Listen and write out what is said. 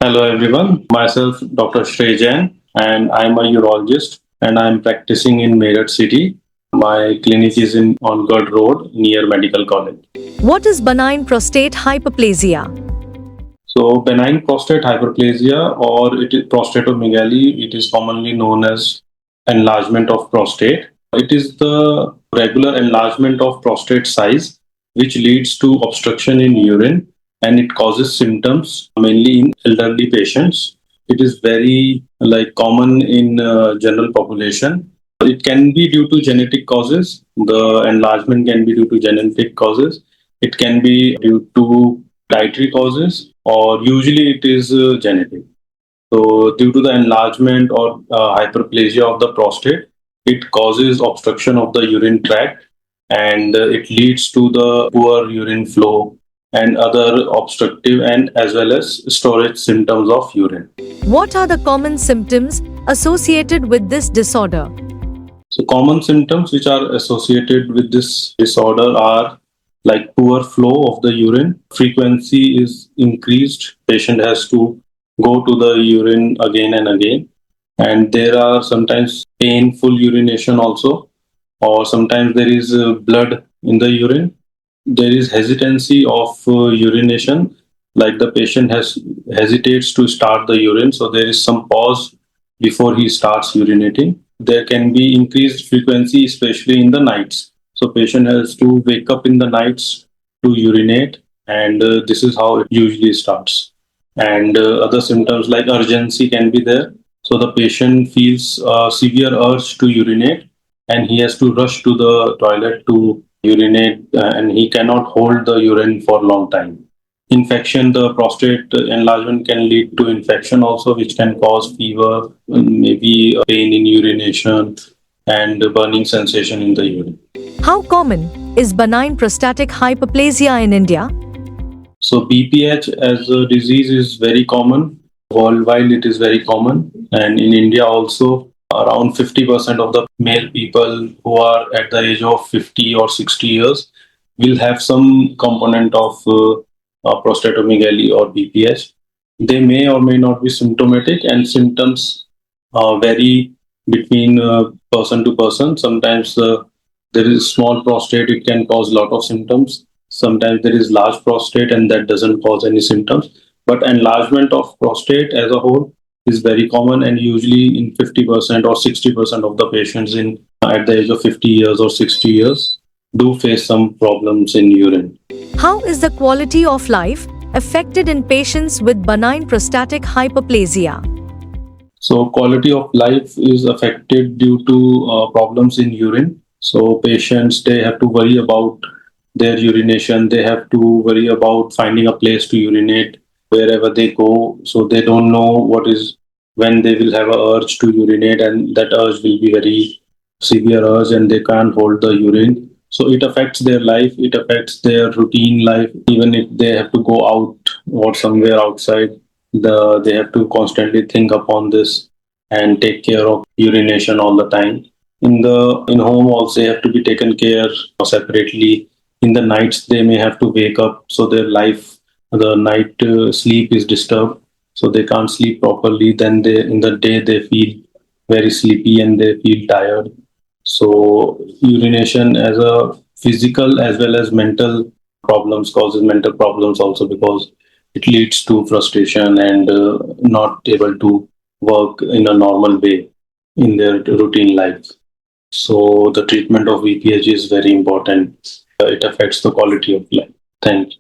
Hello everyone, myself Dr. Shrey Jain and I'm a urologist and I'm practicing in Meerut city. My clinic is in on Gad Road near Medical College. What is benign prostate hyperplasia? So benign prostate hyperplasia or it is prostatomegaly, it is commonly known as enlargement of prostate. It is the regular enlargement of prostate size which leads to obstruction in urine and it causes symptoms mainly in elderly patients. It is very common in general population. It can be due to genetic causes. The enlargement can be due to genetic causes. It can be due to dietary causes, or usually it is genetic. So, due to the enlargement or hyperplasia of the prostate, it causes obstruction of the urine tract and it leads to the poor urine flow and other obstructive and as well as storage symptoms of urine. What are the common symptoms associated with this disorder? So, common symptoms which are associated with this disorder are like poor flow of the urine, frequency is increased, patient has to go to the urine again and again, and there are sometimes painful urination also, or sometimes there is blood in the urine. There is hesitancy of urination, like the patient has hesitates to start the urine, so there is some pause before he starts urinating. There can be increased frequency, especially in the nights. So patient has to wake up in the nights to urinate, and this is how it usually starts. And other symptoms like urgency can be there. So the patient feels severe urge to urinate, and he has to rush to the toilet to urinate, and he cannot hold the urine for a long time. Infection, the prostate enlargement can lead to infection also, which can cause fever, maybe pain in urination, and burning sensation in the urine. How common is benign prostatic hyperplasia in India? So BPH as a disease is very common. Worldwide, it is very common. And in India also, around 50% of the male people who are at the age of 50 or 60 years will have some component of prostatomegaly or BPH. They may or may not be symptomatic, and symptoms vary between person to person. Sometimes there is small prostate, it can cause a lot of symptoms. Sometimes there is large prostate, and that doesn't cause any symptoms. But enlargement of prostate as a whole is very common, and usually in 50% or 60% of the patients in at the age of 50 years or 60 years do face some problems in urine. How is the quality of life affected in patients with benign prostatic hyperplasia? So quality of life is affected due to problems in urine. So patients, they have to worry about their urination. They have to worry about finding a place to urinate wherever they go. So they don't know what is when they will have a urge to urinate, and that urge will be very severe urge, and they can't hold the urine. So it affects their life. It affects their routine life. Even if they have to go out or somewhere outside, they have to constantly think upon this and take care of urination all the time. In home also, they have to be taken care separately. In the nights, they may have to wake up, so their life, the night sleep is disturbed, so they can't sleep properly. Then they in the day they feel very sleepy and they feel tired. So urination as a physical as well as mental problems causes mental problems also, because it leads to frustration and not able to work in a normal way in their routine life. So the treatment of VPH is very important. It affects the quality of life. Thank you.